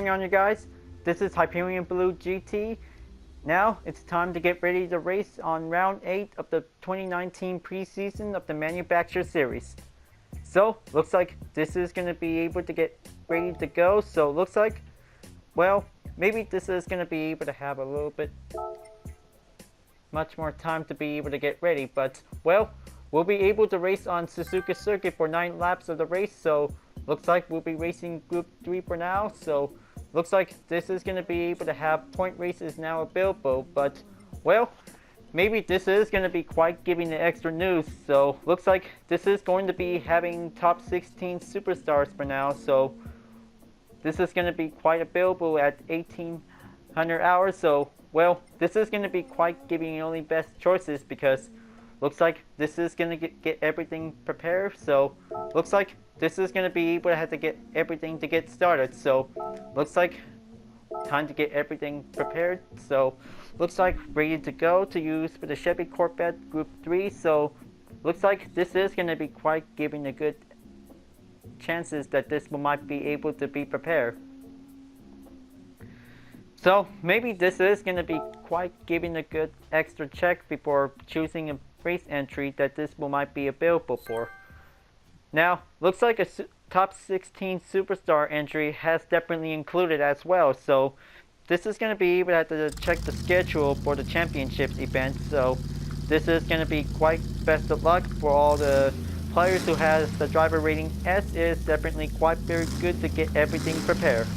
going on, you guys? This is Hyperion-Blue-GT. Now it's time to get ready to race on round 8 of the 2019 preseason of the Manufacturer Series. So, looks like this is going to be able to get ready to go. So, looks like, well, maybe this is going to be able to have a little bit much more time to be able to get ready. But, well, we'll be able to race on Suzuka circuit for 9 laps of the race. So, looks like we'll be racing Group 3 for now. So, looks like this is going to be able to have point races now available. But, well, maybe this is going to be quite giving the extra news. So, looks like this is going to be having top 16 superstars for now. So, this is going to be quite available at 1800 hours. So, well, this is going to be quite giving the only best choices because looks like this is going to get everything prepared. So, looks like this is going to be able to have to get everything to get started. So, looks like time to get everything prepared. So, looks like ready to go to use for the Chevy Corvette Group 3. So, looks like this is going to be quite giving a good chances that this might be able to be prepared. So, maybe this is going to be quite giving a good extra check before choosing a race entry that this might be available for. Now, looks like a top 16 superstar entry has definitely included as well. So, this is going to be able to have to check the schedule for the championships event. So, this is going to be quite best of luck for all the players who has the driver rating S. Is definitely quite very good to get everything prepared.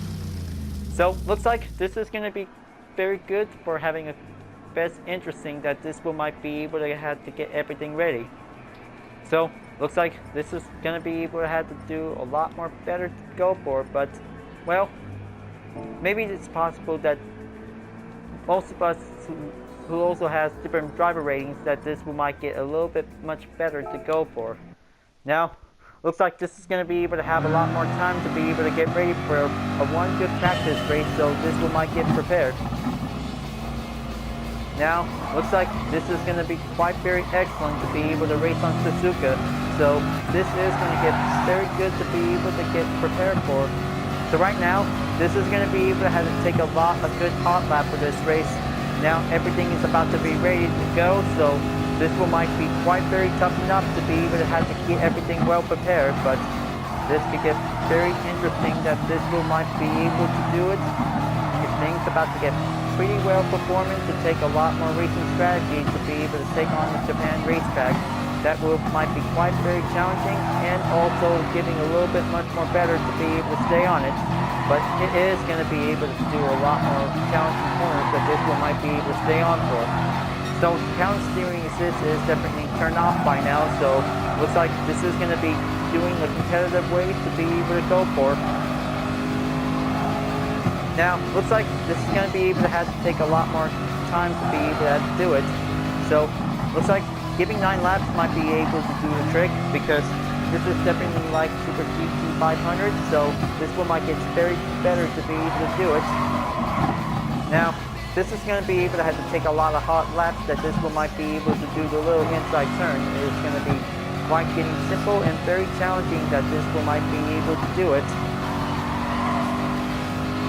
So, looks like this is going to be very good for having a best interesting that this might be able to have to get everything ready. So, looks like this is going to be able to have to do a lot more better to go for, but, well, maybe it's possible that most of us who also has different driver ratings that this might get a little bit much better to go for. Now, looks like this is going to be able to have a lot more time to be able to get ready for a one good practice race, so this might get prepared. Now, looks like this is going to be quite very excellent to be able to race on Suzuka. So, this is going to get very good to be able to get prepared for. So right now, this is going to be able to have to take a good hot lap for this race. Now, everything is about to be ready to go, so this might be quite very tough enough to be able to have to get everything well prepared. But this could get very interesting that this might be able to do it. If things about to get pretty well performing to take a lot more racing strategy to be able to take on the Japan racetrack. That might be quite very challenging and also giving a little bit much more better to be able to stay on it. But it is going to be able to do a lot more challenging corners that this might be able to stay on for. So counter steering assist is definitely turned off by now, so looks like this is going to be doing the competitive ways to be able to go for. Now, looks like this is going to be able to have to take a lot more time to be able to do it. So, looks like giving 9 laps might be able to do the trick because this is definitely like Super GT 500. So, this one might get very better to be able to do it. Now, this is going to be able to have to take a lot of hot laps that this one might be able to do the little inside turn. It's going to be quite getting simple and very challenging that this one might be able to do it.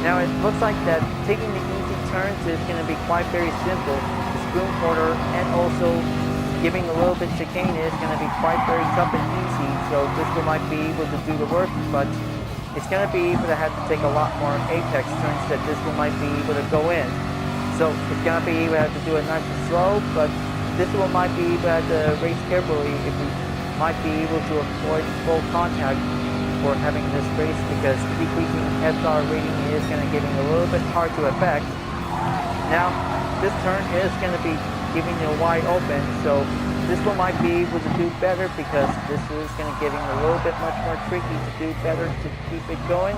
Now it looks like that taking the easy turns is going to be quite very simple. The spoon quarter and also giving a little bit chicane is going to be quite very tough and easy. So this one might be able to do the work, but it's going to be able to have to take a lot more apex turns that this one might be able to go in. So it's going to be able to have to do it nice and slow, but this one might be able to have to race carefully if we might be able to avoid full contact for having this race because decreasing SR rating is going to getting a little bit hard to affect. Now, this turn is going to be giving you wide open, so this one might be able to do better because this is going to getting a little bit much more tricky to do better to keep it going,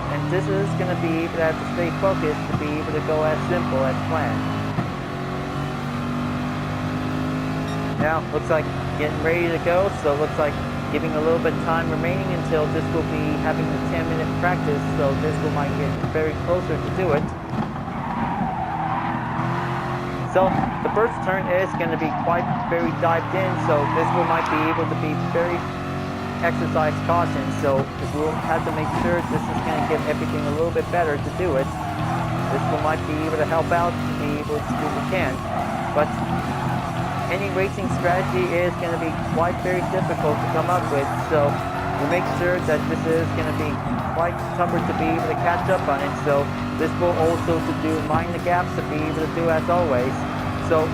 and this is going to be able to have to stay focused to be able to go as simple as planned. Now, looks like getting ready to go, so looks like giving a little bit of time remaining until this will be having a 10-minute practice, so this will might get very closer to do it. So the first turn is going to be quite very dived in, so this one might be able to be very exercise caution, so we'll have to make sure this is going to give everything a little bit better to do it. This will might be able to help out, to be able to do what we can. But any racing strategy is going to be quite very difficult to come up with, so we'll make sure that this is going to be quite tougher to be able to catch up on it. So this will also to do mind the gaps to be able to do as always. So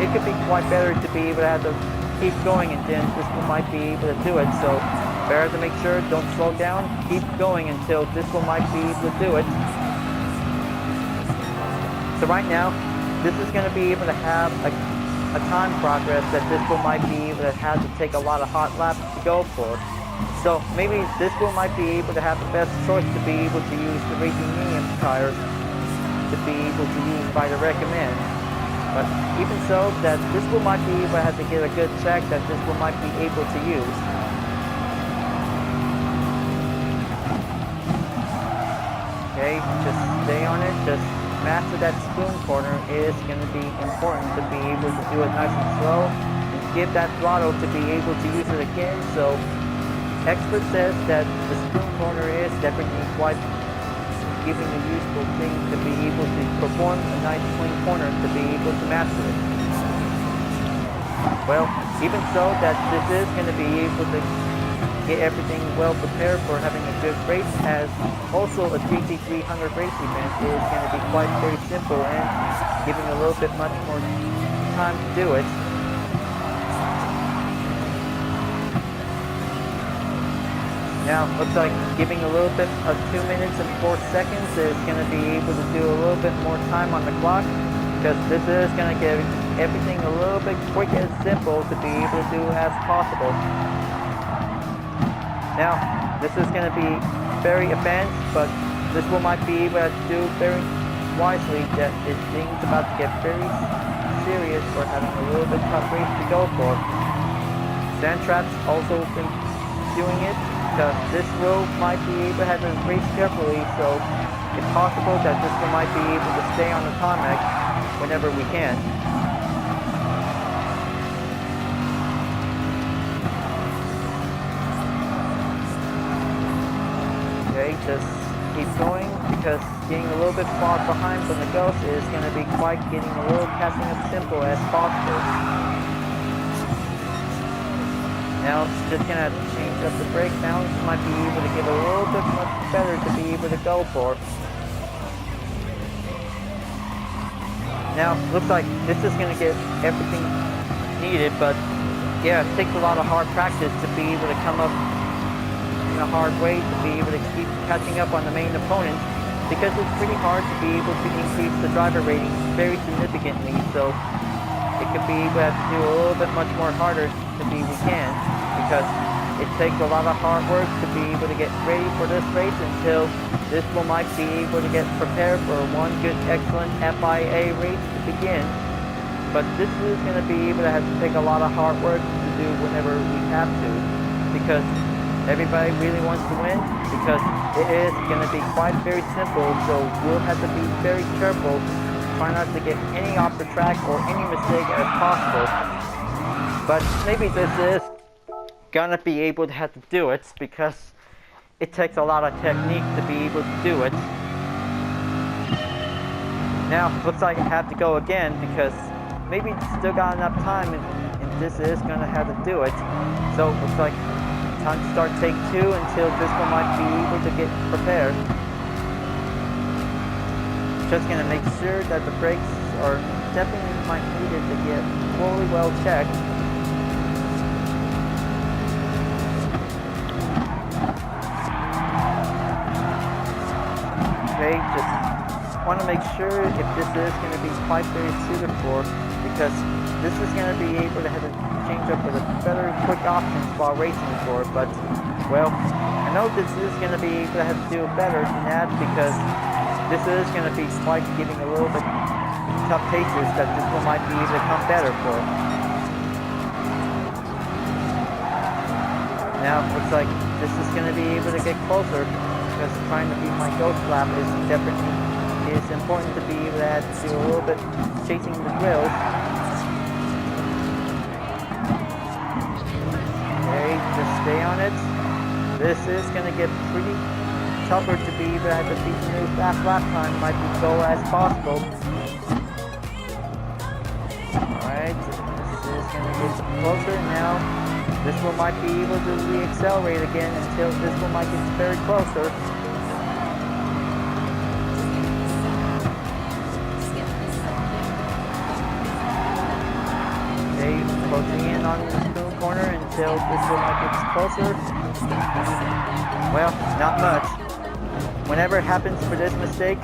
it could be quite better to be able to have to keep going, and then this one might be able to do it. So better to make sure don't slow down, keep going until this one might be able to do it. So right now, this is going to be able to have a time progress that this one might be able to have to take a lot of hot laps to go for. So maybe this one might be able to have the best choice to be able to use the racing medium tires to be able to use by the recommend. But even so, that this one might be able to have to get a good check that this one might be able to use. Okay, just stay on it, just master that spoon corner is going to be important to be able to do it nice and slow and give that throttle to be able to use it again. So expert says that the spoon corner is definitely quite giving a useful thing to be able to perform a nice swing corner to be able to master it. Well, even so, that this is going to be able to get everything well prepared for having a good race, as also a GT300 race event is going to be quite very simple and giving a little bit much more time to do it. Now, looks like giving a little bit of 2 minutes and 4 seconds is going to be able to do a little bit more time on the clock, because this is going to give everything a little bit quick and simple to be able to do as possible. Now, this is going to be very advanced, but this one might be able to do very wisely that it seems about to get very serious for having a little bit tough race to go for. Sandtrap's also been doing it, because this road might be able to have to race carefully, so it's possible that this one might be able to stay on the tarmac whenever we can. Okay, just keep going, because getting a little bit far behind from the ghost is going to be quite getting a little catching up simple as possible. Now it's just going to change up the brake balance, might be able to give a little bit much better to be able to go for. Now, looks like this is going to get everything needed, but yeah, it takes a lot of hard practice to be able to come up a hard way to be able to keep catching up on the main opponent, because it's pretty hard to be able to increase the driver rating very significantly. So it could be able to have to do a little bit much more harder to be we can, because it takes a lot of hard work to be able to get ready for this race until this one might be able to get prepared for one good excellent FIA race to begin. But this is going to be able to have to take a lot of hard work to do whenever we have to, because everybody really wants to win, because it is going to be quite very simple, so we'll have to be very careful, try not to get any off the track or any mistake as possible. But maybe this is going to be able to have to do it, because it takes a lot of technique to be able to do it. Now, looks like I have to go again, because maybe it's still got enough time, and this is going to have to do it. So, looks like time to start take 2 until this one might be able to get prepared. Just going to make sure that the brakes are definitely might needed to get fully well checked. Okay, just want to make sure if this is going to be quite very suited for, because this is going to be able to have a change up with a better quick options while racing for. But well, I know this is going to be able to have to do better than that, because this is going to be quite giving a little bit tough paces that this one might be able to come better for. Now looks like this is going to be able to get closer, because trying to beat my ghost lap is definitely important to be able to do a little bit chasing the grills. Okay, just stay on it. This is going to get pretty tougher to be able to beat the new fast lap time. Might be go as possible. Alright, this is going to get closer now. This one might be able to re-accelerate again until this one might get very closer. Closing in on the spoon corner until this one might get closer. Well, not much. Whenever it happens for this mistake,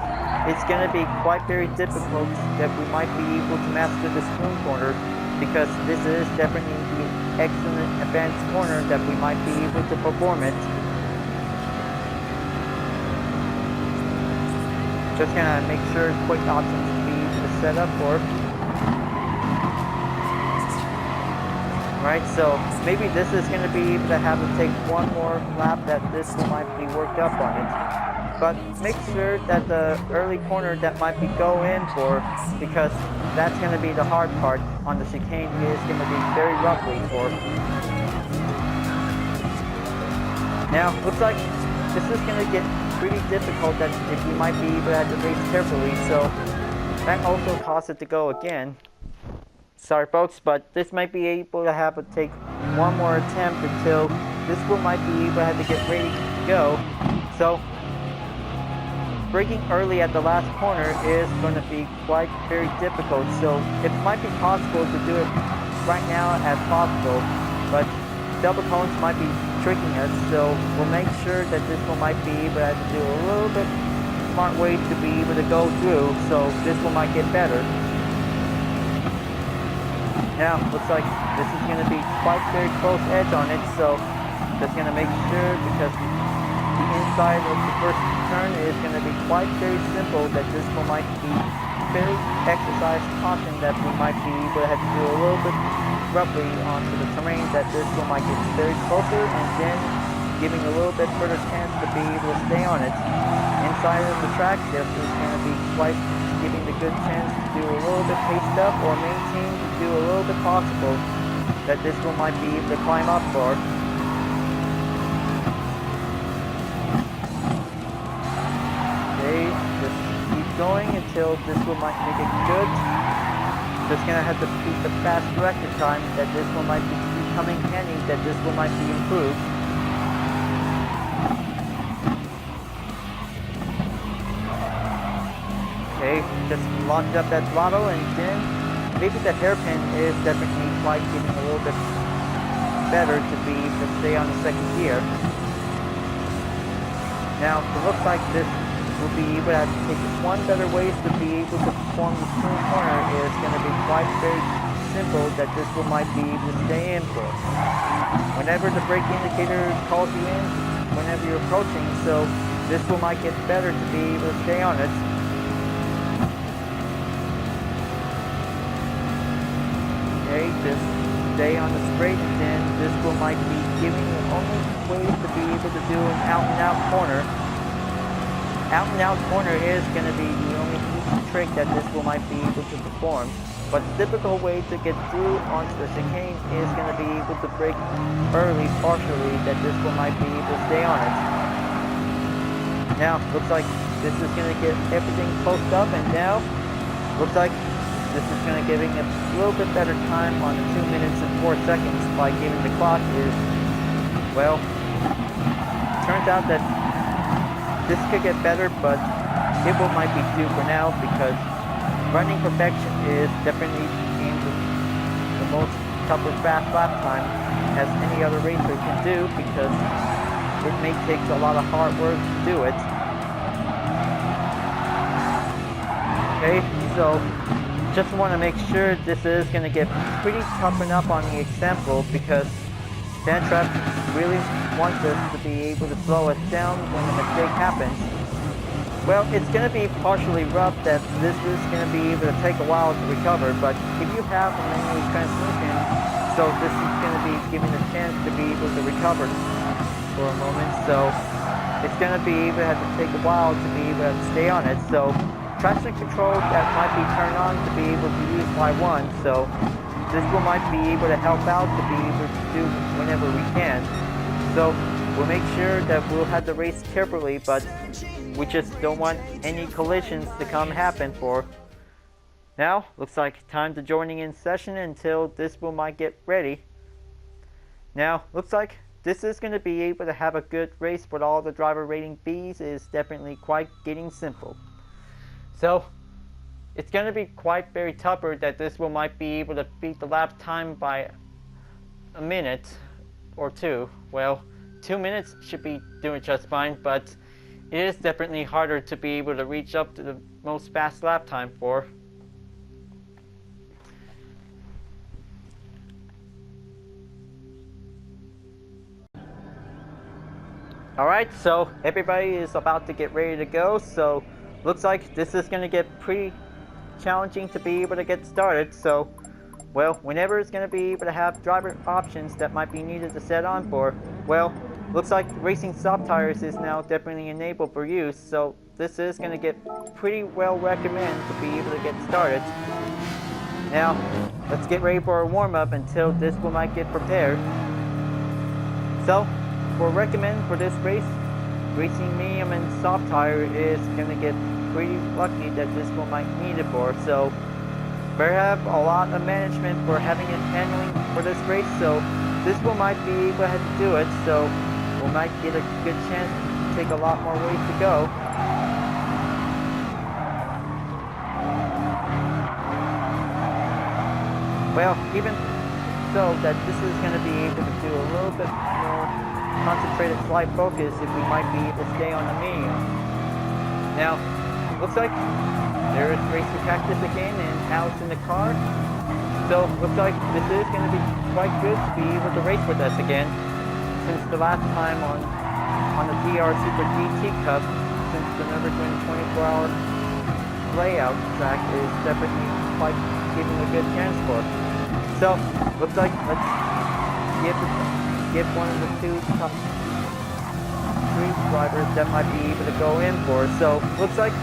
it's going to be quite very difficult that we might be able to master the spoon corner, because this is definitely the excellent advanced corner that we might be able to perform it. Just gonna make sure quick options to be able to set up for. Right, so maybe this is going to be able to have to take one more lap that this might be worked up on it. But make sure that the early corner that might be go in for, because that's going to be the hard part on the chicane, is going to be very roughly for. Now, looks like this is going to get pretty difficult that if you might be able to have to race carefully, so that also caused it to go again. Sorry folks, but this might be able to have to take one more attempt until this one might be able to have to get ready to go. So, braking early at the last corner is going to be quite very difficult. So, it might be possible to do it right now as possible, but double cones might be tricking us. So, we'll make sure that this one might be able to have to do a little bit smart ways to be able to go through. So, this one might get better. Now, looks like this is going to be quite very close edge on it, so just going to make sure, because the inside of the first turn is going to be quite very simple, that this one might be very exercise caution that we might be able to have to do a little bit roughly onto the terrain, that this one might get very closer, and then giving a little bit further chance to be able to stay on it. Inside of the track, this is going to be quite giving the good chance to do a little bit paced up or maintain to do a little bit possible that this one might be able to climb up for. Okay, just keep going until this one might make it good. Just gonna have to beat the fast record time, that this one might be becoming handy, that this one might be improved. Okay, just launched up that throttle, and then maybe the hairpin is definitely quite getting a little bit better to be to stay on the second gear. Now, it looks like this will be able to take one better way to be able to perform the spoon corner is going to be quite very simple, that this one might be able to stay in for. Whenever the brake indicator calls you in, whenever you're approaching, so this one might get better to be able to stay on it. Okay, just stay on the straight, and then this one might be giving the only way to be able to do an out-and-out corner. Out-and-out corner is going to be the only easy trick that this one might be able to perform. But the typical way to get through onto the chicane is going to be able to brake early partially, that this one might be able to stay on it. Now, looks like this is going to get everything closed up, and now looks like this is going to giving a little bit better time on the 2 minutes and 4 seconds by giving the clock is, well, turns out that this could get better, but it will might be due for now, because running perfection is definitely the most toughest fast lap time as any other racer can do, because it may take a lot of hard work to do it. Okay, so just want to make sure this is going to get pretty toughened up on the example, because Sandtrap really wants us to be able to slow us down when the mistake happens. Well, it's going to be partially rough, that this is going to be able to take a while to recover, but if you have a manual transmission, so this is going to be giving a chance to be able to recover for a moment, so it's going to be able to have to take a while to be able to stay on it. So traction control that might be turned on to be able to use Y1, so this will might be able to help out to be able to do whenever we can. So we'll make sure that we'll have the race carefully, but we just don't want any collisions to happen for. Now, looks like time to joining in session until this will might get ready. Now, looks like this is going to be able to have a good race, but all the driver rating Bs is definitely quite getting simple. So, it's going to be quite very tougher that this will might be able to beat the lap time by a minute or two. Well, 2 minutes should be doing just fine, but it is definitely harder to be able to reach up to the most fast lap time for. Alright, so everybody is about to get ready to go, so looks like this is going to get pretty challenging to be able to get started. So, well, whenever it's going to be able to have driver options that might be needed to set on for, well, looks like racing soft tires is now definitely enabled for use, so this is going to get pretty well recommended to be able to get started. Now, let's get ready for a warm-up until this will might get prepared. So, for recommend for this race, racing medium and soft tire is going to get pretty lucky that this will might need it for. So, better have a lot of management for having it handling for this race, so this will might be able to have to do it, so we might get a good chance to take a lot more ways to go. Well, even so that this is going to be able to do a little bit more concentrated slight focus if we might be able to stay on the medium. Now, looks like there is racer practice again and Alex in the car. So, looks like this is going to be quite good to be able to race with us again, since the last time on the DR Super GT Cup, since the Nürburgring 24-hour layout track is definitely quite giving a good chance for. So, looks like let's give one of the two top three drivers that might be able to go in for. So, looks like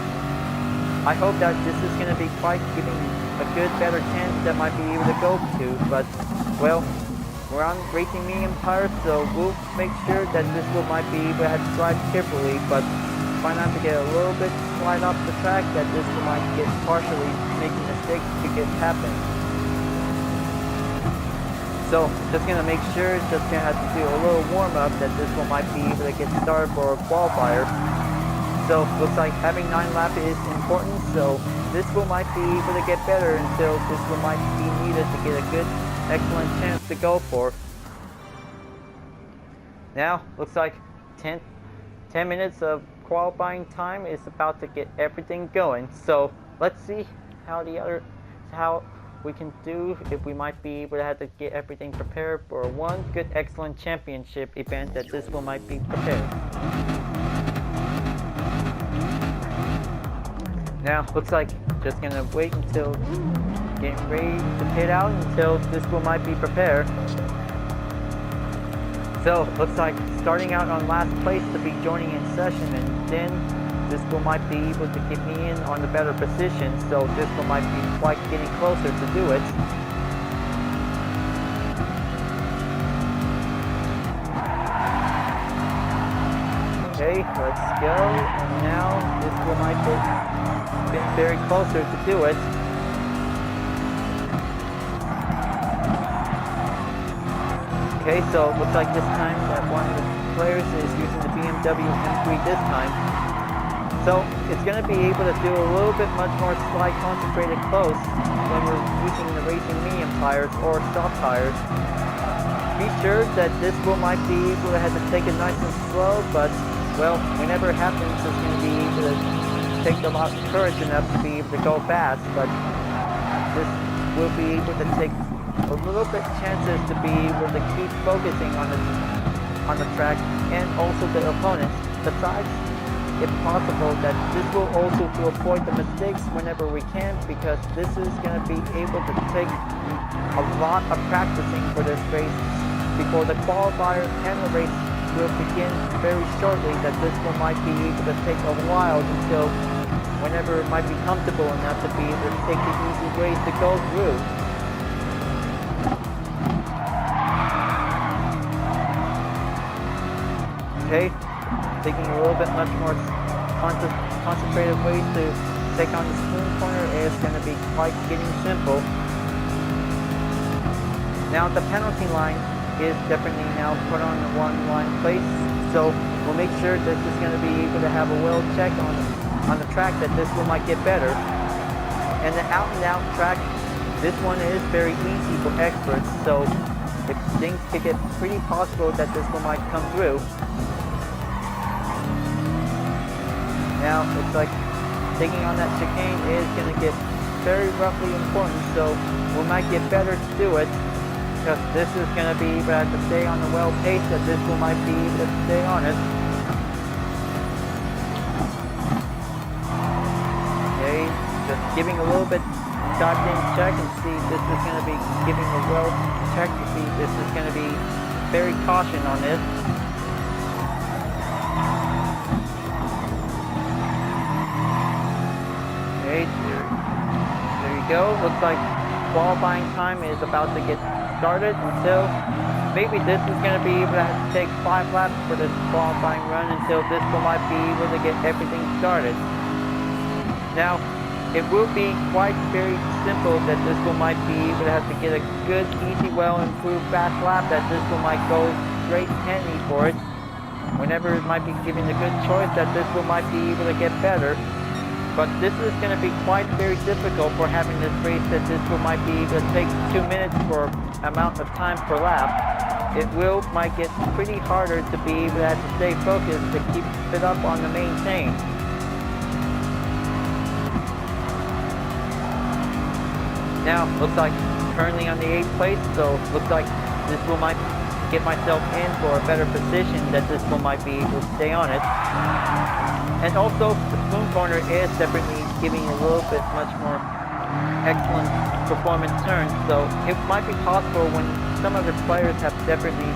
I hope that this is going to be quite giving a good, better chance that might be able to go to. But, well, we're on racing medium tires, so we'll make sure that this will might be able to have to drive carefully, but try not to get a little bit slide off the track that this will might get partially making mistakes to get happen. So, just going to make sure, just going to have to do a little warm-up that this one might be able to get started for a qualifier. So, looks like having 9 laps is important, so this one might be able to get better until this one might be needed to get a good, excellent chance to go for. Now, looks like 10 minutes of qualifying time is about to get everything going. So, let's see how we can do if we might be able to have to get everything prepared for one good excellent championship event that this one might be prepared. Now looks like just gonna wait until getting ready to pit out until this one might be prepared. So looks like starting out on last place to be joining in session, and then this one might be able to get me in on the better position, so this one might be quite getting closer to do it. Okay, let's go, and now this one might be very closer to do it. Okay, so it looks like this time that one of the players is using the BMW M3 this time. So it's going to be able to do a little bit much more slide concentrated close when we're using the racing medium tires or soft tires. Be sure that this will might be able to have to take it nice and slow, but well, whenever it happens, it's going to be able to take a lot of courage enough to be able to go fast, but this will be able to take a little bit chances to be able to keep focusing on the track and also the opponents. Besides, if possible, that this will also to avoid the mistakes whenever we can, because this is going to be able to take a lot of practicing for this race before the qualifier and the race will begin very shortly. That this one might be able to take a while until whenever it might be comfortable enough to be able to take the easy ways to go through. Okay, taking a little bit much more concentrated ways to take on the spoon corner is going to be quite getting simple. Now the penalty line is definitely now put on the one line place, so we'll make sure that this is going to be able to have a well check on the track that this one might get better. And the out and out track, this one is very easy for experts, so if things could get pretty possible that this one might come through. Now it's like taking on that chicane is going to get very roughly important, so we might get better to do it, because this is going to be able to stay on the well pace that this one might be able to stay on it. Okay, just giving a little bit dived in check and see this is going to be giving a well check to see this is going to be very caution on this. Okay, there you go. Looks like qualifying time is about to get started until maybe this is going to be able to have to take 5 laps for this qualifying run until this one might be able to get everything started. Now, it will be quite very simple that this one might be able to have to get a good, easy, well-improved fast lap that this one might go straight handy for it. Whenever it might be given a good choice that this one might be able to get better. But this is going to be quite very difficult for having this race that this one might be able to take 2 minutes for amount of time per lap. It might get pretty harder to be able to have to stay focused to keep it up on the maintain. Now, looks like currently on the 8th place, so looks like this one might get myself in for a better position that this one might be able to stay on it. And also, the spoon corner is definitely giving a little bit much more excellent performance turns, so it might be possible when some of the players have definitely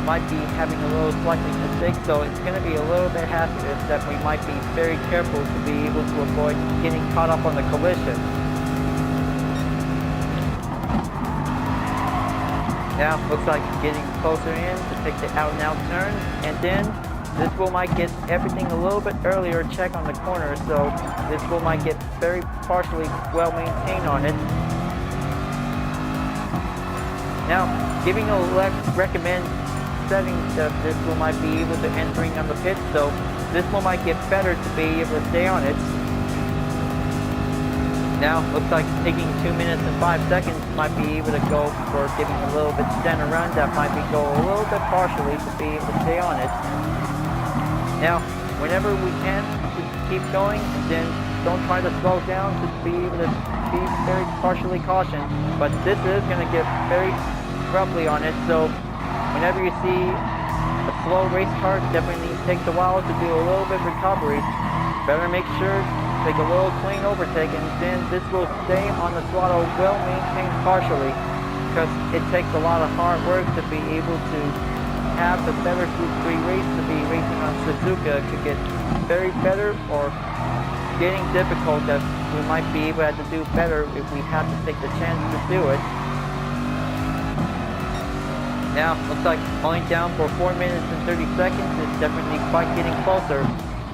might be having a little slightly mistake, so it's going to be a little bit hazardous that we might be very careful to be able to avoid getting caught up on the collision. Now, looks like getting closer in to take the out and out turn, and then this will might get everything a little bit earlier check on the corner, so this will might get very partially well maintained on it. Now, giving a recommend setting that this will might be able to entering on the pit, so this will might get better to be able to stay on it. Now, looks like taking 2 minutes and 5 seconds might be able to go for giving a little bit center run that might be go a little bit partially to be able to stay on it. Now, whenever we can, just keep going and then don't try to slow down to be able to be very partially cautious. But this is going to get very roughly on it, so whenever you see a slow race car, definitely takes a while to do a little bit of recovery. Better make sure take a little clean overtake, and then this will stay on the throttle well maintained partially, because it takes a lot of hard work to be able to have the better Group 3 race to be racing on Suzuka. Could get very better or getting difficult that we might be able to do better if we have to take the chance to do it. Now, looks like only down for 4 minutes and 30 seconds. It's definitely quite getting closer.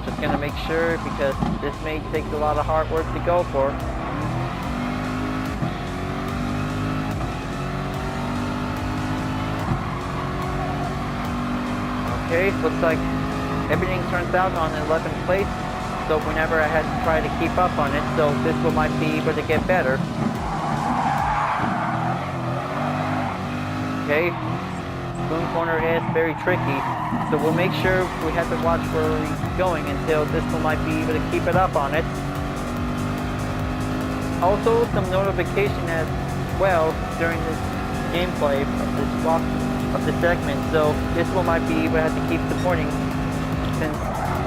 Just going to make sure, because this may take a lot of hard work to go for. Okay, looks like everything turns out on 11th place, so whenever I had to try to keep up on it, so this one might be able to get better. Okay, spoon corner is very tricky, so we'll make sure we have to watch where we're going until this one might be able to keep it up on it. Also, some notification as well during this gameplay of this walk of the segment, so this one might be able to have to keep supporting since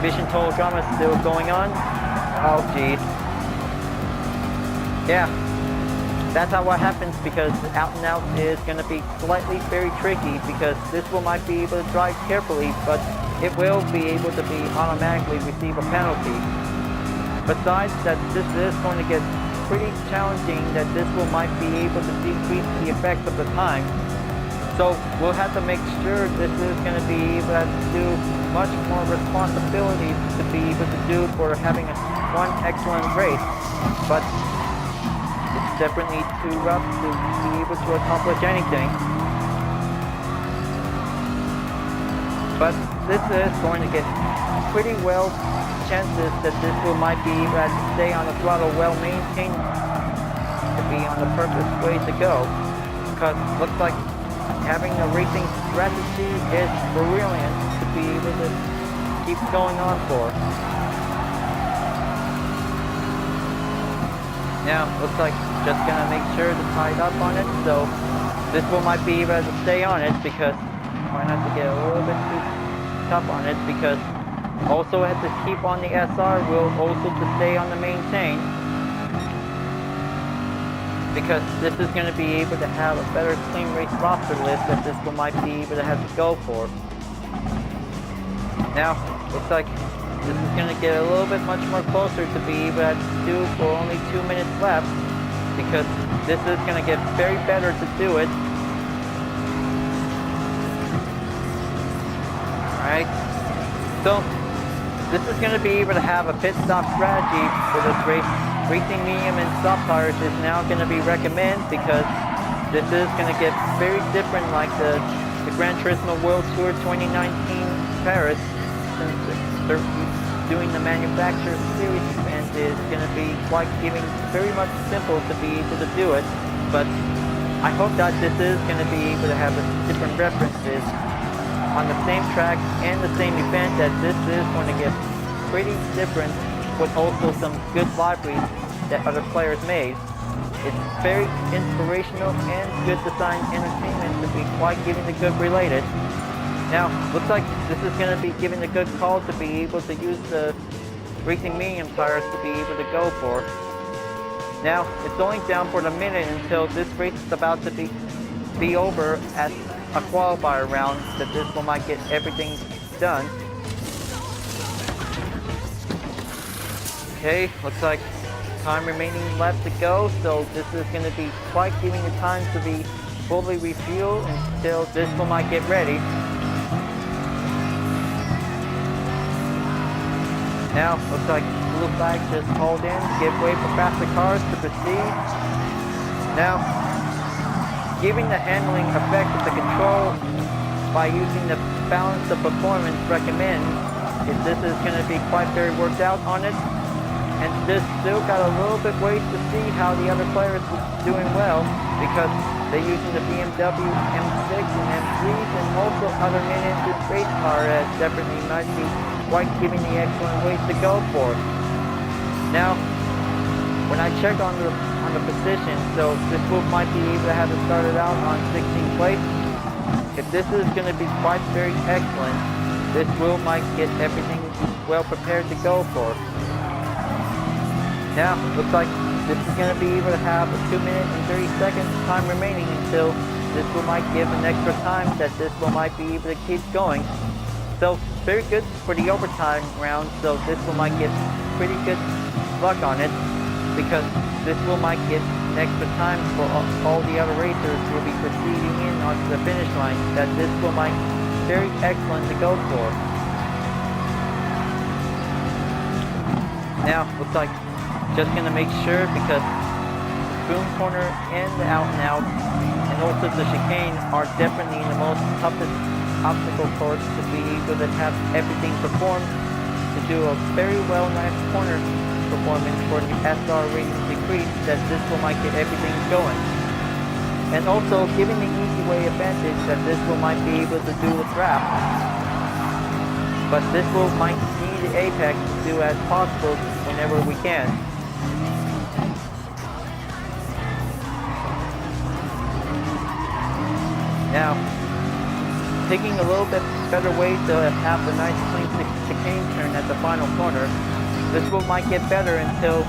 Vision Total Drama is still going on. Oh geez. Yeah. That's how what happens, because the out and out is going to be slightly very tricky, because this one might be able to drive carefully, but it will be able to be automatically receive a penalty. Besides that, this is going to get pretty challenging that this one might be able to decrease the effects of the time. So we'll have to make sure this is going to be able to do much more responsibilities to be able to do for having one excellent race, but it's definitely too rough to be able to accomplish anything. But this is going to get pretty well chances that this might be able to stay on the throttle well maintained to be on the perfect way to go, because it looks like having a racing strategy is brilliant to be able to keep going on for. Now, looks like just gonna make sure to tie it up on it, so this one might be able to stay on it, because I'm gonna have to get a little bit too tough on it, because also have to keep on the SR will also to stay on the maintain, because this is going to be able to have a better clean race roster list that this one might be able to have to go for. Now, looks like this is going to get a little bit much more closer to be able to do for only 2 minutes left, because this is going to get very better to do it. Alright, so this is going to be able to have a pit stop strategy for this race. Racing medium and soft tires is now going to be recommended, because this is going to get very different like the Gran Turismo World Tour 2019 Paris, since they're doing the manufacturer series event is going to be quite giving very much simple to be able to do it. But I hope that this is going to be able to have different references on the same track and the same event, that this is going to get pretty different, with also some good libraries that other players made. It's very inspirational and good design entertainment to be quite giving the good related. Now, looks like this is going to be giving a good call to be able to use the racing medium tires to be able to go for. Now, it's only down for the minute until this race is about to be over at a qualifier round, that this one might get everything done. Okay, looks like time remaining left to go, so this is going to be quite giving the time to be fully refueled until this one might get ready. Now, looks like blue flag just called in to give way for faster cars to proceed. Now, giving the handling effect of the control by using the balance of performance recommend, this is going to be quite very worked out on it. And this still got a little bit ways to see how the other players are doing well, because they're using the BMW M6 and M3s and also other mid-engine race car that definitely might be quite giving the excellent ways to go for. Now, when I check on the position, so this group might be able to have it started out on 16th place. If this is going to be quite very excellent, this group might get everything well prepared to go for. Now, looks like this is going to be able to have a 2 minute and 30 seconds time remaining until this one might give an extra time that this one might be able to keep going. So, very good for the overtime round, so this one might get pretty good luck on it, because this one might get an extra time for all the other racers who will be proceeding in onto the finish line, that this one might be very excellent to go for. Now, looks like just going to make sure, because the boom corner and the out and out and also the chicane are definitely the most toughest obstacle course to be able to have everything performed, to do a very well nice corner performance for the SR rating decrease, that this will might get everything going. And also giving the easy way advantage that this will might be able to do a draft. But this will might need the apex to do as possible whenever we can. Now, taking a little bit better way to have a nice clean chicane turn at the final corner. This will might get better until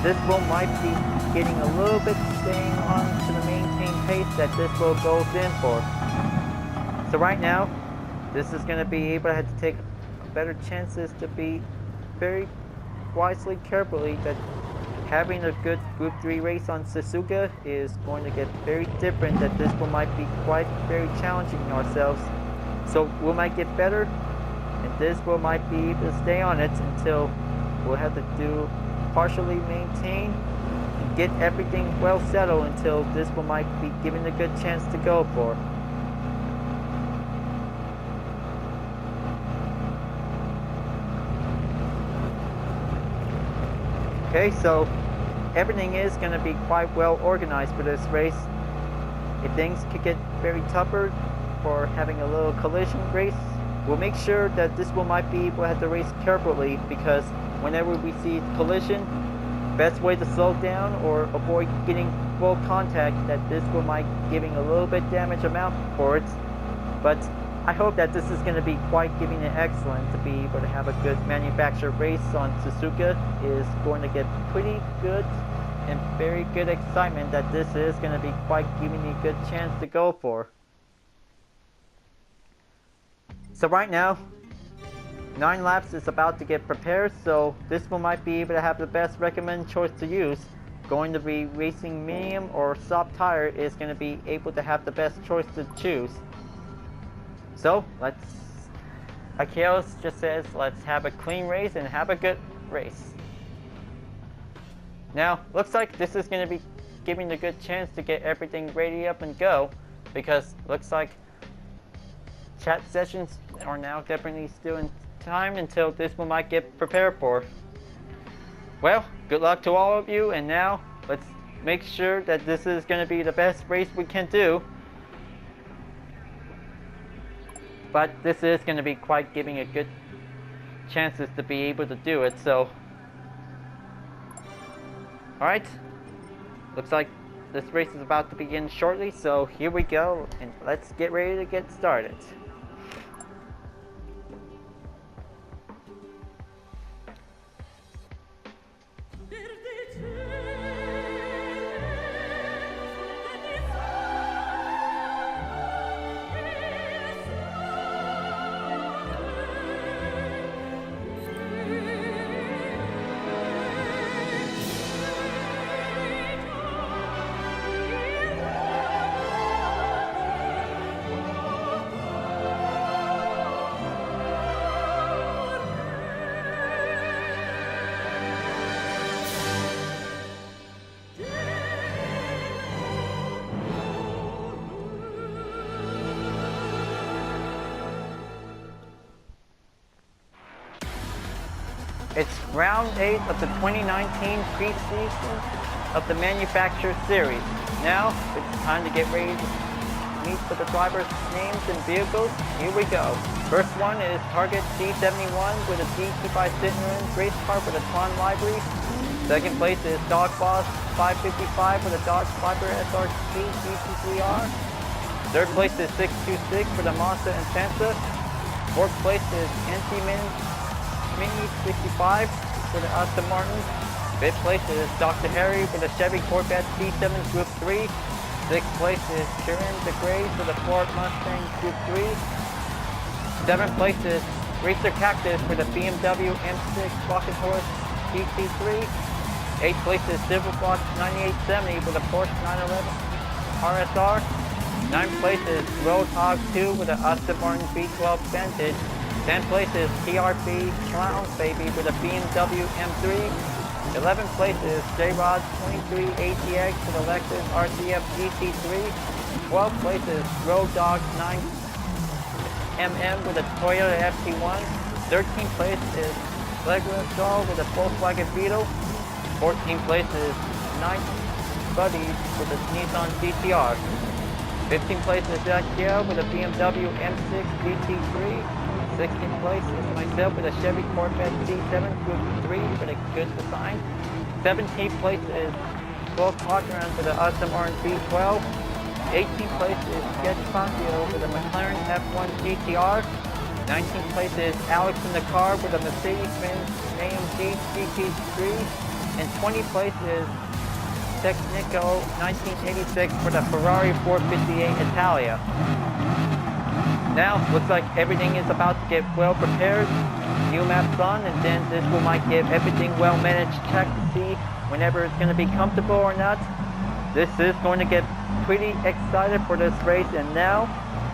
this will might be getting a little bit staying on to the maintained pace that this will goes in for. So right now, this is going to be able to have to take better chances to be very wisely, carefully, that having a good Group 3 race on Suzuka is going to get very different, that this one might be quite very challenging ourselves. So we might get better and this will might be able to stay on it until we'll have to do partially maintain and get everything well settled until this will might be given a good chance to go for. Okay, so everything is going to be quite well organized for this race. If things could get very tougher for having a little collision race, we'll make sure that this will might be able to have to race carefully, because whenever we see collision, best way to slow down or avoid getting full contact, that this will might giving a little bit damage amount for it. But I hope that this is going to be quite giving it excellent to be able to have a good manufacturer race on Suzuka. Is going to get pretty good and very good excitement that this is going to be quite giving me a good chance to go for. So right now, 9 laps is about to get prepared, so this one might be able to have the best recommended choice to use. Going to be racing medium or soft tire is going to be able to have the best choice to choose. So let's, Akio just says, let's have a clean race and have a good race. Now, looks like this is going to be giving a good chance to get everything ready up and go, because looks like chat sessions are now definitely still in time until this one might get prepared for. Well, good luck to all of you, and now let's make sure that this is going to be the best race we can do. But this is going to be quite giving a good chances to be able to do it, so. Alright, looks like this race is about to begin shortly, so here we go, and let's get ready to get started. It's round 8 of the 2019 preseason of the Manufacturer Series. Now, it's time to get ready to meet for the drivers' names and vehicles. Here we go. First one is Target T71 with a GT5 Citroen race car with a Tron livery. Second place is Dog Boss 555 with a Dodge Viper SRT GT3R. Third place is 626 for the Mazda Intensa. Fourth place is NC Mini 65 for the Aston Martin. Fifth place is Dr. Harry for the Chevy Corvette C7 Group 3. Sixth place is Kieran DeGray for the Ford Mustang Group 3. Seventh place is Racer Cactus for the BMW M6 Rockin' Horse GT3. Eighth place is Silverfox 9870 for the Porsche 911 RSR. Ninth place is Roadhog 2 with the Aston Martin V12 Vantage. 10th place is TRP Clown Baby with a BMW M3. 11th place is J-Rod 23 ATX with a Lexus RCF GT3. 12th place is Road Dog 9mm with a Toyota FT1. 13th place is Legrasol with a Volkswagen Beetle. 14th place is Night Buddies with a Nissan GTR. 15th place is Jack Gill with a BMW M6 GT3. 16th place is myself with a Chevy Corvette C7 Group 3 with a good design. 17th place is Will Cochran with the Aston Martin V12. 18th place is Sketch Fangio with a McLaren F1 GTR. 19th place is Alex in the Car with a Mercedes-Benz AMG GT3. And 20th place is Tecnico 1986 for the Ferrari 458 Italia. Now, looks like everything is about to get well prepared. New maps on, and then this will might give everything well managed check to see whenever it's going to be comfortable or not. This is going to get pretty excited for this race, and now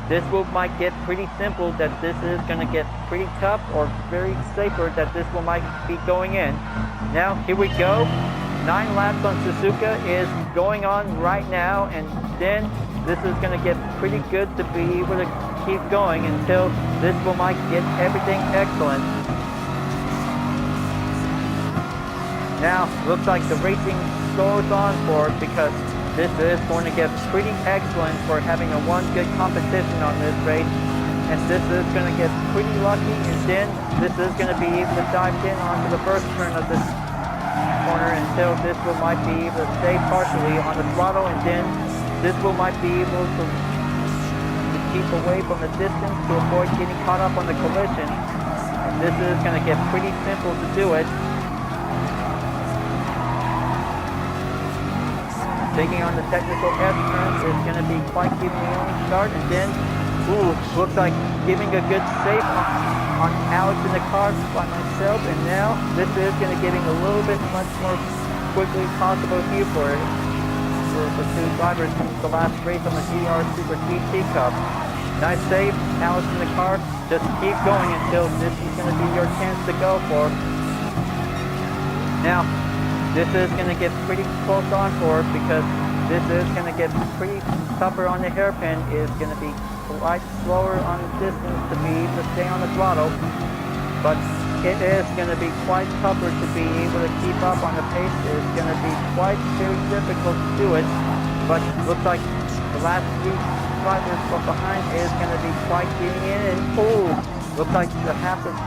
this will might get pretty simple, that this is going to get pretty tough, or very safer that this will might be going in. Now here we go. 9 laps on Suzuka is going on right now, and then this is going to get pretty good to be able to keep going until this will might get everything excellent. Now looks like the racing goes on for it, because this is going to get pretty excellent for having a one good competition on this race. And this is going to get pretty lucky, and then this is going to be able to dive in onto the first turn of this corner until this will might be able to stay partially on the throttle, and then this will might be able to keep away from the distance to avoid getting caught up on the collision. And this is going to get pretty simple to do it. Taking on the technical S turn is going to be quite giving the only start, and then, looks like giving a good save on Alex in the car by myself, and now this is going to giving a little bit much more quickly possible here for the two drivers since the last race on the GR Super GT Cup. Nice save, Alex in the car. Just keep going until this is going to be your chance to go for. Now, this is going to get pretty close on for it, because this is going to get pretty tougher on the hairpin. It's going to be quite slower on the distance to be able to stay on the throttle, but it is going to be quite tougher to be able to keep up on the pace. It's going to be quite very difficult to do it, but looks like the last 3 drivers from behind is going to be quite getting in, and looks like the half of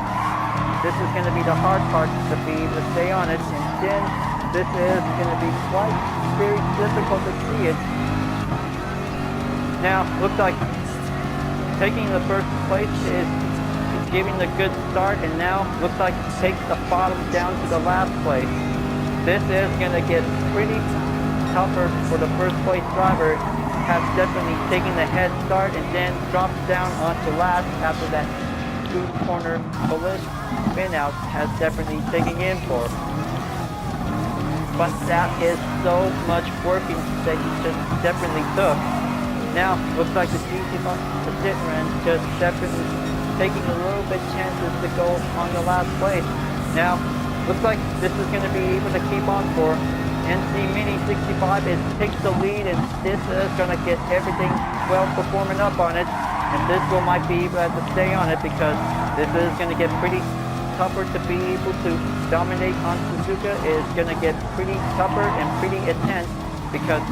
this is going to be the hard part to be able to stay on it, and then this is going to be quite very difficult to see it. Now, looks like taking the first place is giving a good start, and now looks like takes the bottom down to the last place. This is going to get pretty tougher for the first place driver. Has definitely taken the head start and then drops down onto last after that 2-corner collision spin out has definitely taken in for. But that is so much working that he just definitely took. Now, looks like the pit run just definitely taking a little bit chances to go on the last place. Now, looks like this is going to be able to keep on for. NC Mini 65 takes the lead, and this is going to get everything well performing up on it. And this will might be able to stay on it, because this is going to get pretty tougher to be able to dominate on Suzuka. Is going to get pretty tougher and pretty intense, because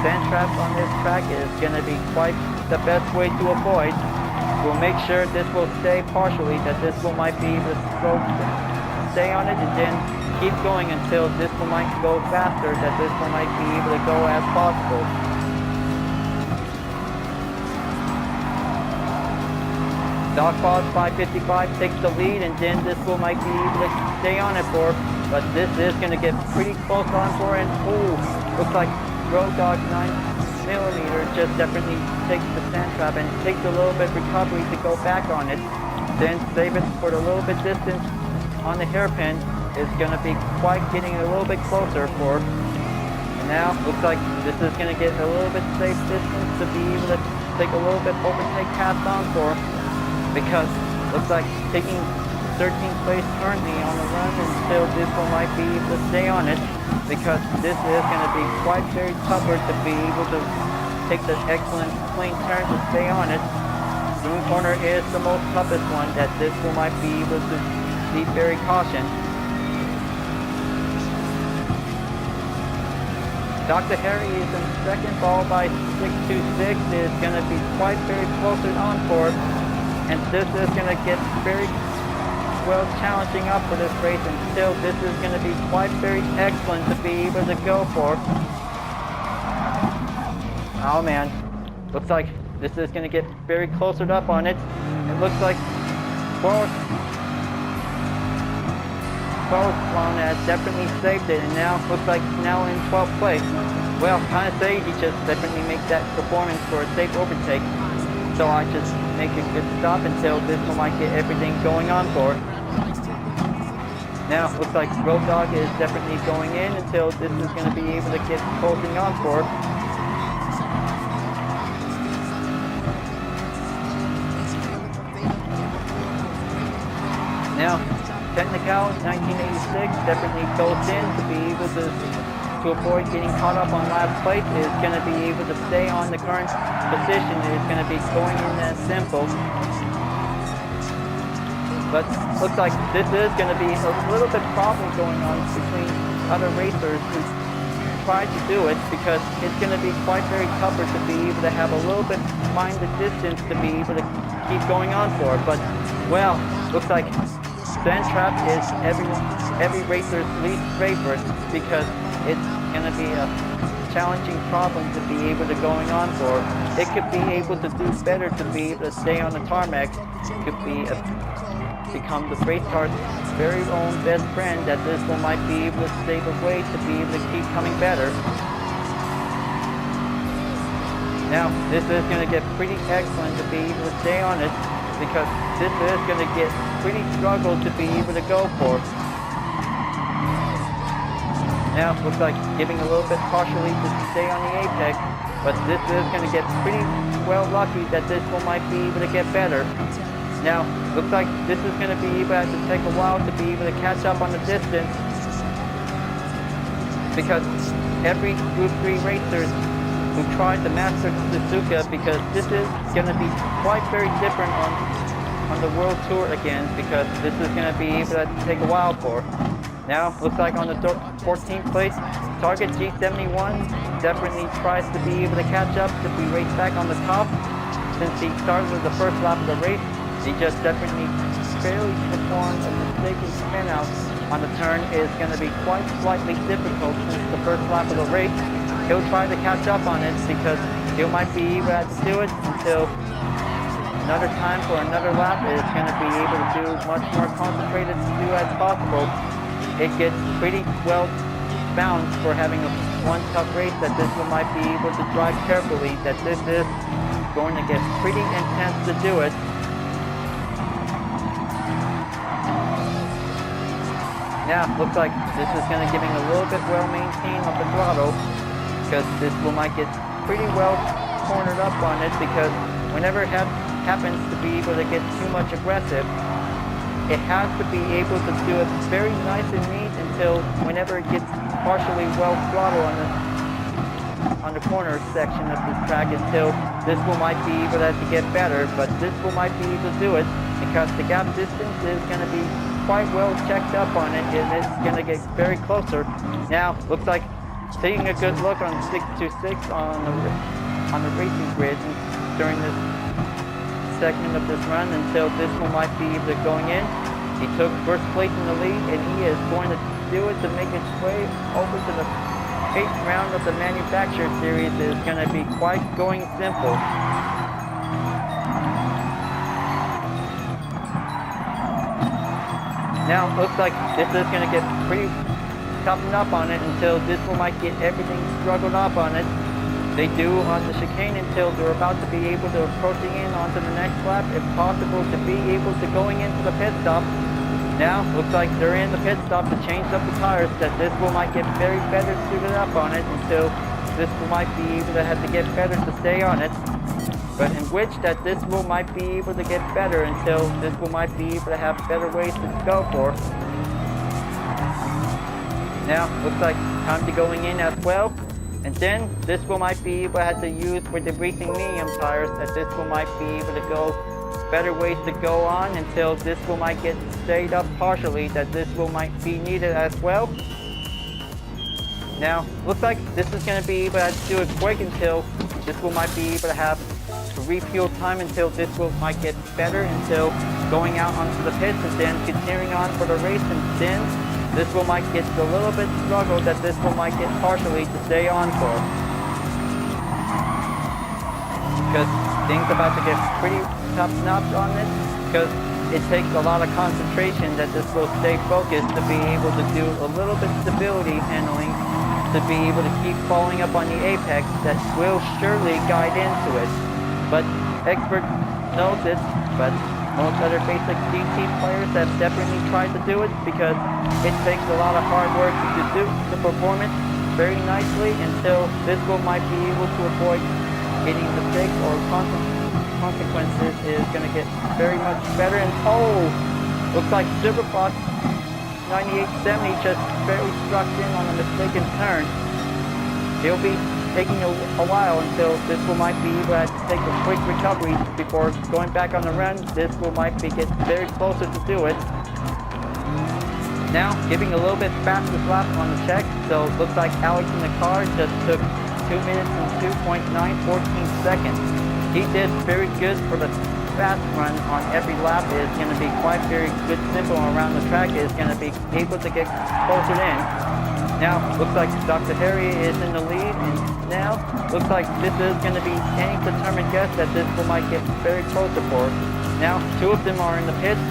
sand traps on this track is going to be quite the best way to avoid. We'll make sure this will stay partially, that this will might be able to stay on it, and then keep going until this one might go faster, that this one might be able to go as possible. Dogboss 555 takes the lead, and then this one might be able to stay on it for, but this is going to get pretty close on for, and looks like Road Dog 9mm just definitely takes the sand trap and takes a little bit recovery to go back on it, then save it for the little bit distance on the hairpin. Is going to be quite getting a little bit closer for. And now looks like this is going to get a little bit safe distance to be able to take a little bit overtake pass on for, because looks like taking 13th place currently on the run until this one might be able to stay on it, because this is going to be quite very tougher to be able to take the excellent clean turn to stay on it. Green corner is the most toughest one, that this one might be able to be very cautious. Dr. Harry is in second, followed by 626 is going to be quite very close on for, and this is going to get very well challenging up for this race until this is going to be quite very excellent to be able to go for. Oh man, looks like this is going to get very closer up on it. It looks like Clone has definitely saved it, and now looks like now in 12th place. Well, kind of say he just definitely make that performance for a safe overtake. So I just make a good stop until this one might get everything going on for. Now looks like Road Dog is definitely going in until this is going to be able to get closing on for. Now, technical 1986 definitely goes in to be able to avoid getting caught up on last place. Is going to be able to stay on the current position. Is going to be going in as simple. But looks like this is going to be a little bit problem going on between other racers who try to do it, because it's going to be quite very tougher to be able to have a little bit mind the distance to be able to keep going on for. But well, looks like Sand Trap is every racer's least favorite, because it's going to be a challenging problem to be able to going on for. It could be able to do better to be able to stay on the tarmac. It could be become the race car's very own best friend, that this one might be able to save a way to be able to keep coming better. Now, this is going to get pretty excellent to be able to stay on it, because this is going to get pretty struggle to be able to go for. Now, looks like giving a little bit partially to stay on the apex, but this is going to get pretty well lucky that this one might be able to get better. Now, looks like this is going to be able to take a while to be able to catch up on the distance, because every Group 3 racers who tried to master Suzuka, because this is going to be quite very different on the World Tour again, because this is going to be able to take a while for. Now, looks like on the 14th place, Target G71 definitely tries to be able to catch up to be raced back on the top. Since he started with the first lap of the race, he just definitely fairly performed a mistaken spin out on the turn. Is going to be quite slightly difficult since the first lap of the race. He'll try to catch up on it, because he might be able to do it until another time for another lap. Is going to be able to do much more concentrated to do as possible. It gets pretty well balanced for having one tough race, that this one might be able to drive carefully, that this is going to get pretty intense to do it. Now, looks like this is going to giving a little bit well maintained on the throttle, because this one might get pretty well cornered up on it, because whenever it happens to be able to get too much aggressive, it has to be able to do it very nice and neat until whenever it gets partially well throttled on the corner section of this track, until this one might be able to get better. But this one might be able to do it, because the gap distance is going to be quite well checked up on it, and it's going to get very closer. Now, looks like taking a good look on 626 on the racing grid during this segment of this run, until this one might be able to going in. He took first place in the lead, and he is going to do it to make its way over to the 8th round of the Manufacturer Series. Is going to be quite going simple. Now, looks like this is going to get pretty toughened up on it, until this one might get everything struggled up on it. They do on the chicane until they're about to be able to approaching in onto the next lap, if possible, to be able to going into the pit stop. Now, looks like they're in the pit stop to change up the tires, that this one might get very better suited up on it, until this one might be able to have to get better to stay on it. But in which that this one might be able to get better, until this one might be able to have better ways to go for. Now, looks like time to going in as well. And then this one might be able to have to use with the racing medium tires, that this one might be able to go better ways to go on, until this one might get stayed up partially, that this one might be needed as well. Now, looks like this is going to be able to do it quick, until this one might be able to have a refuel time, until this one might get better, until going out onto the pits, and then continuing on for the race. And then this one might get a little bit struggle, that this one might get partially to stay on for. Because things about to get pretty top notch on it, because it takes a lot of concentration that this will stay focused to be able to do a little bit stability handling, to be able to keep following up on the apex, that will surely guide into it. But expert knows it, but most other basic GT players have definitely tried to do it, because it takes a lot of hard work to do the performance very nicely, until this one might be able to avoid getting mistakes or consequences. Is going to get very much better. And oh, looks like Silver Fox 9870 just barely struck in on a mistaken turn. He'll be taking a while until this will might be able to take a quick recovery before going back on the run. This will might be get very closer to do it. Now giving a little bit faster lap on the check, so it looks like Alex in the car just took 2 minutes and 2.914 seconds. He did very good for the fast run on every lap. Is going to be quite very good simple around the track. Is going to be able to get closer in. Now looks like Dr. Harry is in the lead, and now looks like this is going to be any determined guess that this will might get very closer for. Now 2 of them are in the pits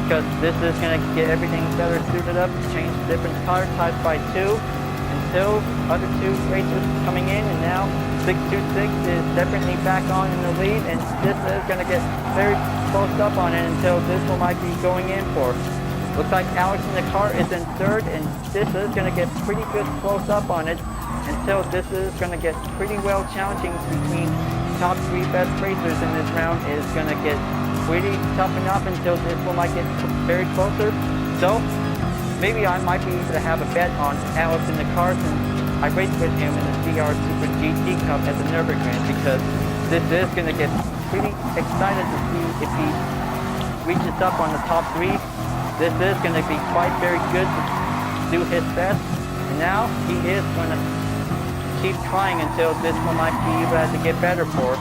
because this is going to get everything better suited up, change different tire types by 2 until other 2 racers coming in, and now 626 is definitely back on in the lead, and this is going to get very close up on it until this one might be going in for. Looks like Alex in the car is in 3rd, and this is going to get pretty good close up on it until this is going to get pretty well challenging between top 3 best racers in this round. Is going to get pretty tough enough until this one might get very closer. So maybe I might be able to have a bet on Alex in the car since I raced with him in the CR Super GT Cup at the Nürburgring, because this is going to get pretty excited to see if he reaches up on the top 3. This is going to be quite very good to do his best, and now he is going to keep trying until this one might be able to get better for.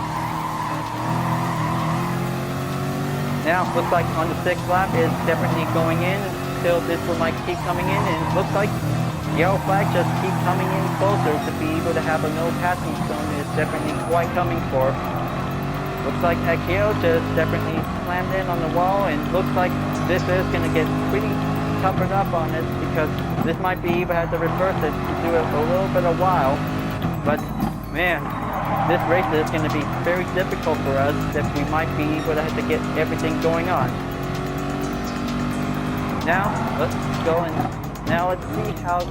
Now looks like on the 6th lap is definitely going in until this one might keep coming in, and it looks like yellow flag just keep coming in closer to be able to have a no passing zone. Is definitely quite coming for. Looks like Akio just definitely slammed in on the wall, and looks like this is going to get pretty toughened up on it because this might be able to have to reverse it to do it a little bit of while. But man, this race is going to be very difficult for us if we might be able to have to get everything going on. Now let's go and now let's see how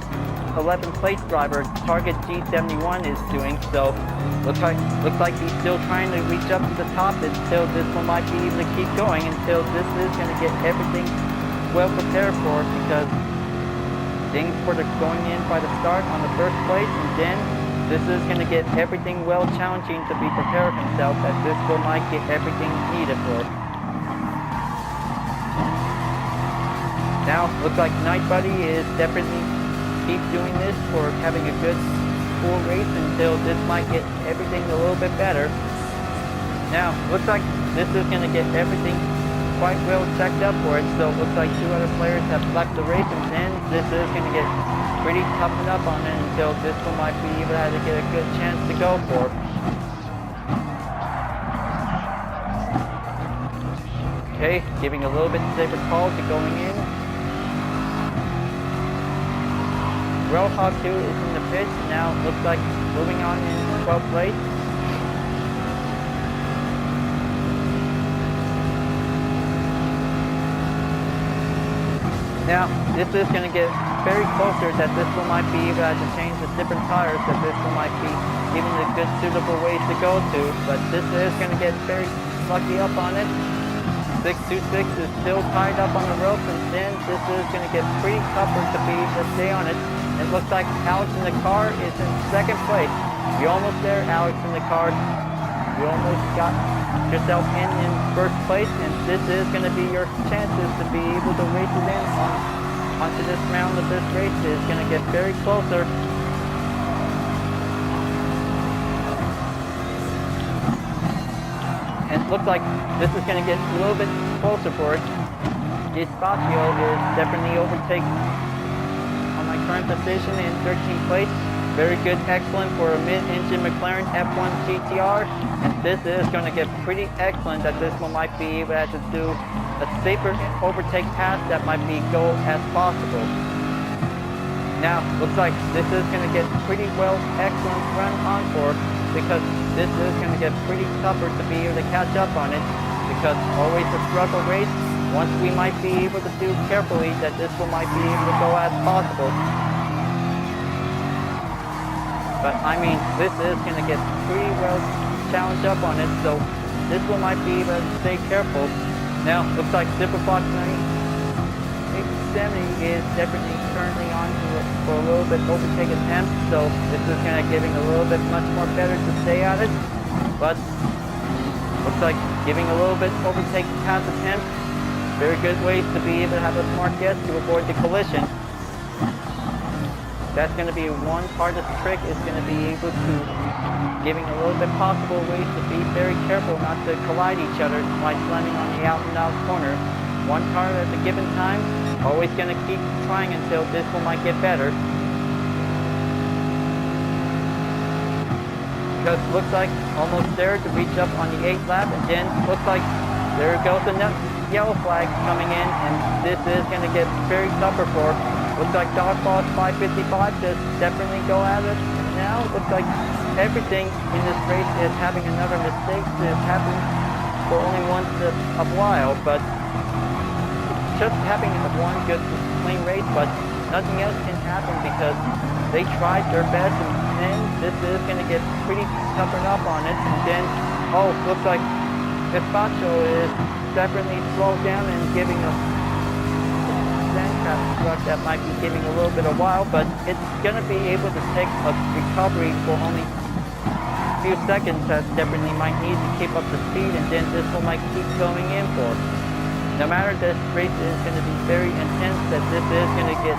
11th place driver Target G71 is doing. So looks like he's still trying to reach up to the top until this one might be able to keep going until this is going to get everything well prepared for, because things for the going in by the start on the 1st place, and then this is going to get everything well challenging to be prepared himself that this will might get everything needed for. Now looks like Night Buddy is definitely keep doing this for having a good full race until this might get everything a little bit better. Now looks like this is going to get everything quite well checked up for it, so it looks like 2 other players have left the race, and then this is going to get pretty toughened up on it until this one might be able to get a good chance to go for. Okay, giving a little bit safer call to going in. Roadhog 2 is in the pit. Now looks like moving on in 12th place. Now this is going to get very closer that this one might be able to change the different tires, that this one might be even a good suitable ways to go to, but this is going to get very lucky up on it. 626 is still tied up on the rope, and then this is going to get pretty tougher to be able to stay on it. It looks like Alex in the car is in 2nd place. You're almost there, Alex in the car. You almost got yourself in 1st place, and this is going to be your chances to be able to race it in onto this round of this race. Is going to get very closer. And it looks like this is going to get a little bit closer for it. Espacio is definitely overtaking on my current position in 13th place. Very good, excellent for a mid-engine McLaren F1 GTR. And this is going to get pretty excellent that this one might be able to do a safer overtake pass that might be go as possible. Now, looks like this is going to get pretty well excellent run on for, because this is going to get pretty tougher to be able to catch up on it, because always a struggle race. Once we might be able to do carefully that this one might be able to go as possible. But I mean, this is going to get pretty well challenged up on it, so this one might be able to stay careful. Now, looks like Superfox is definitely currently on for a little bit overtake attempt, so this is kind of giving a little bit much more better to stay at it. But looks like giving a little bit overtake pass attempt. Very good ways to be able to have a smart guess to avoid the collision. That's going to be one part of the trick, is going to be able to giving a little bit possible ways to be very careful not to collide each other by slamming on the out and out corner. One car at a given time, always going to keep trying until this one might get better. Because looks like almost there to reach up on the 8th lap, and then looks like there goes the yellow flag coming in, and this is going to get very tougher for. Looks like Dog Boss 555 to definitely go at it. And now looks like everything in this race is having another mistake that happened for only once a while, but just having one good clean race, but nothing else can happen because they tried their best, and then this is going to get pretty toughened up on it. And then, oh, looks like Espacho is definitely slowed down and giving a truck that might be giving a little bit of while, but it's going to be able to take a recovery for only a few seconds. That definitely might need to keep up the speed, and then this one might keep going in for. No matter this race is going to be very intense, that this is going to get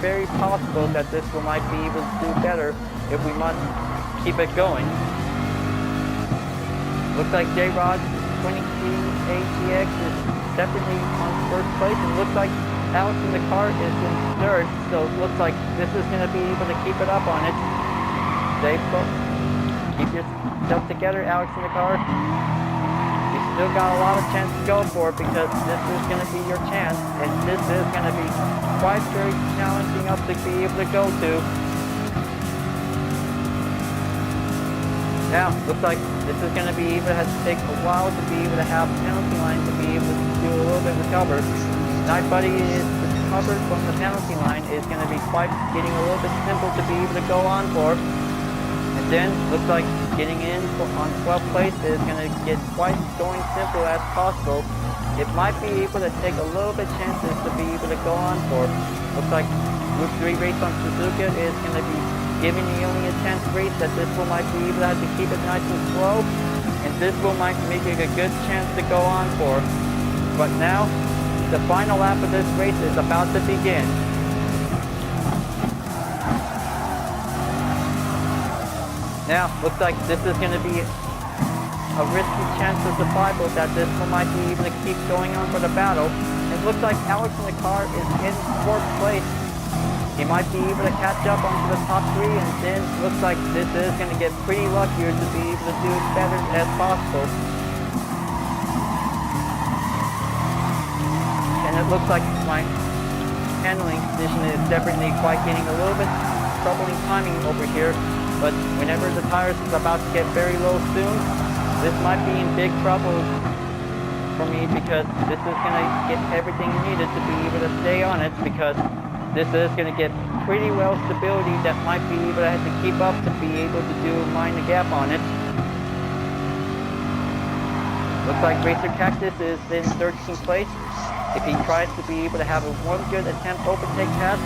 very possible that this one might be able to do better if we must keep it going. Looks like J-Rod 23 ATX is definitely on first place, and looks like Alex in the car is in third, so it looks like this is going to be able to keep it up on it. Dave, keep yourself together, Alex in the car. You still got a lot of chance to go for it, because this is going to be your chance, and this is going to be quite very challenging up to be able to go to. Now, looks like this is going to be able to have to take a while to be able to have penalty line to be able to do a little bit recover. Night Buddy is recovered from the penalty line, is going to be quite getting a little bit simple to be able to go on for. And then looks like getting in on 12th place is going to get quite going simple as possible. It might be able to take a little bit chances to be able to go on for. Looks like Group 3 race on Suzuka is going to be giving the only intense race, that this one might be able to have to keep it nice and slow, and this one might make it a good chance to go on for. But now, the final lap of this race is about to begin. Now, looks like this is going to be a risky chance of survival, that this one might be able to keep going on for the battle. It looks like Alex in the car is in 4th place. He might be able to catch up onto the top 3, and then looks like this is going to get pretty luckier to be able to do as better as possible. And it looks like my handling position is definitely quite getting a little bit troubling timing over here, but whenever the tires is about to get very low soon, this might be in big trouble for me, because this is going to get everything needed to be able to stay on it, because this is going to get pretty well stability that might be able to have to keep up to be able to mind the gap on it. Looks like Racer Cactus is in 13th place. If he tries to be able to have one good attempt overtake pass,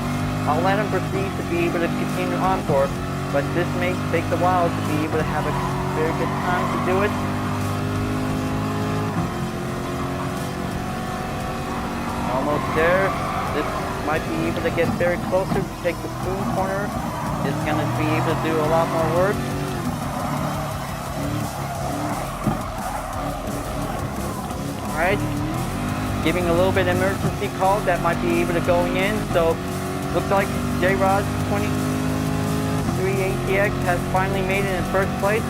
I'll let him proceed to be able to continue on for. But this may take a while to be able to have a very good time to do it. Almost there. This might be able to get very closer to take the spoon corner. It's going to be able to do a lot more work. Alright, giving a little bit of emergency call that might be able to going in. So looks like J-Rod 23 ATX has finally made it in first place.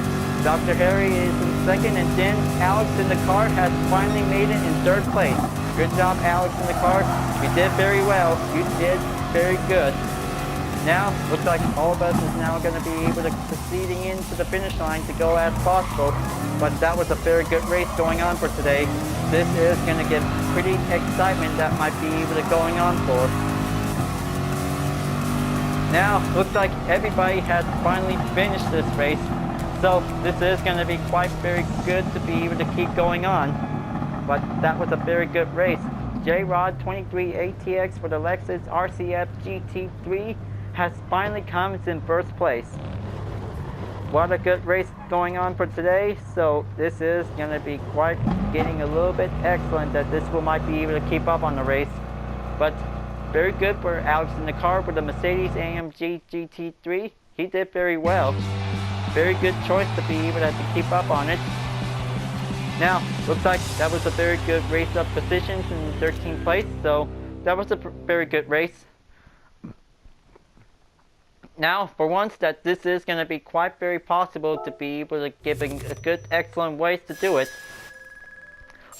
Dr. Harry is in second, and then Alex in the car has finally made it in third place. Good job, Alex in the car. You did very well. You did very good. Now, looks like all of us is now going to be able to proceeding into the finish line to go as possible. But that was a very good race going on for today. This is going to get pretty excitement that might be able to going on for. Now, looks like everybody has finally finished this race. So this is going to be quite very good to be able to keep going on. But that was a very good race. J-Rod 23 ATX for the Lexus RCF GT3 has finally come in first place. What a good race going on for today, so this is going to be quite getting a little bit excellent that this will might be able to keep up on the race. But very good for Alex in the car with the Mercedes AMG GT3. He did very well. Very good choice to be able to keep up on it. Now, looks like that was a very good race of positions in 13th place, so that was a very good race. Now, for once that this is going to be quite very possible to be able to give a good, excellent ways to do it.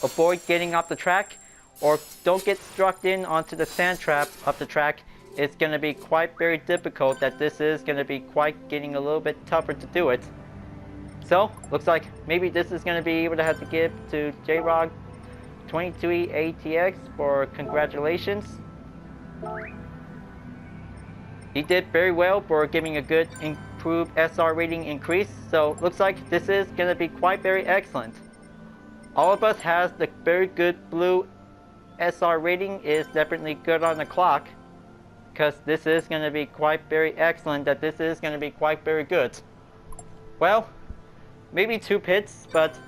Avoid getting off the track, or don't get struck in onto the sand trap of the track. It's going to be quite very difficult that this is going to be quite getting a little bit tougher to do it. So, looks like maybe this is going to be able to have to give to J-Rod 22 ATX for congratulations. He did very well for giving a good improved SR rating increase, so looks like this is going to be quite very excellent. All of us has the very good blue SR rating is definitely good on the clock, because this is going to be quite very excellent that this is going to be quite very good. Well, maybe 2 pits, but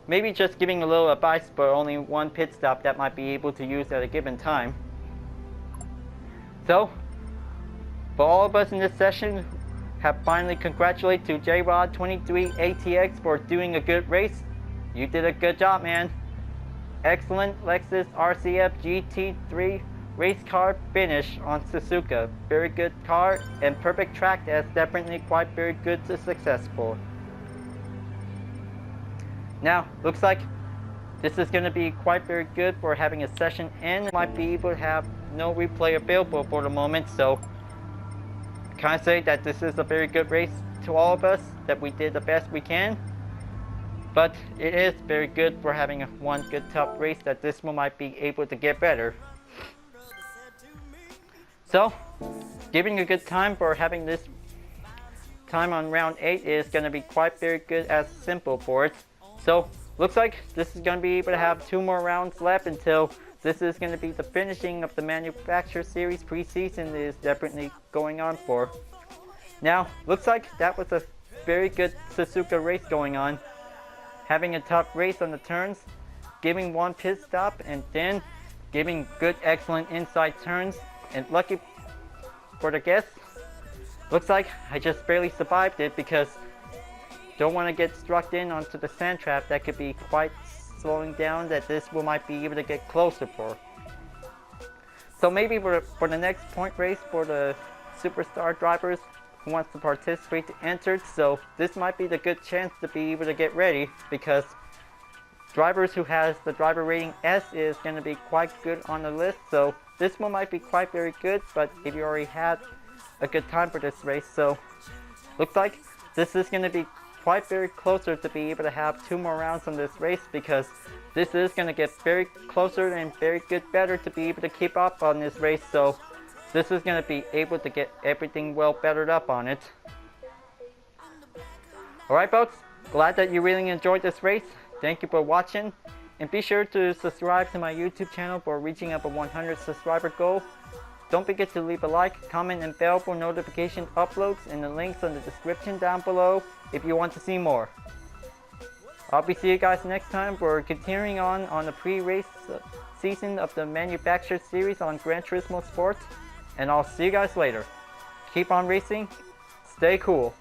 maybe just giving a little advice for only 1 pit stop that might be able to use at a given time. So, for all of us in this session, have finally congratulated to J-Rod 23 ATX for doing a good race. You did a good job, man. Excellent Lexus RCF GT3 race car finish on Suzuka. Very good car and perfect track that's definitely quite very good to successful. Now, looks like this is going to be quite very good for having a session end. Might be able to have no replay available for the moment, so can I say that this is a very good race to all of us, that we did the best we can. But it is very good for having one good tough race that this one might be able to get better. So, giving a good time for having this time on round 8 is going to be quite very good as simple for it. So, looks like this is going to be able to have 2 more rounds left until this is going to be the finishing of the Manufacturer Series preseason is definitely going on for. Now, looks like that was a very good Suzuka race going on. Having a tough race on the turns, giving 1 pit stop, and then giving good excellent inside turns. And lucky for the guests, looks like I just barely survived it because don't want to get struck in onto the sand trap that could be quite slowing down that this will might be able to get closer for. So maybe for the next point race for the superstar drivers who wants to participate to enter, so this might be the good chance to be able to get ready, because drivers who has the driver rating S is going to be quite good on the list, so this one might be quite very good. But if you already had a good time for this race, so looks like this is going to be quite very closer to be able to have 2 more rounds on this race, because this is going to get very closer and very good better to be able to keep up on this race. So this is going to be able to get everything well bettered up on it. Alright folks, glad that you really enjoyed this race. Thank you for watching, and be sure to subscribe to my YouTube channel for reaching up a 100 subscriber goal. Don't forget to leave a like, comment, and bell for notification uploads, and the links in the description down below if you want to see more. I'll be seeing you guys next time for continuing on the pre-race season of the Manufacturer Series on Gran Turismo Sport, and I'll see you guys later. Keep on racing, stay cool.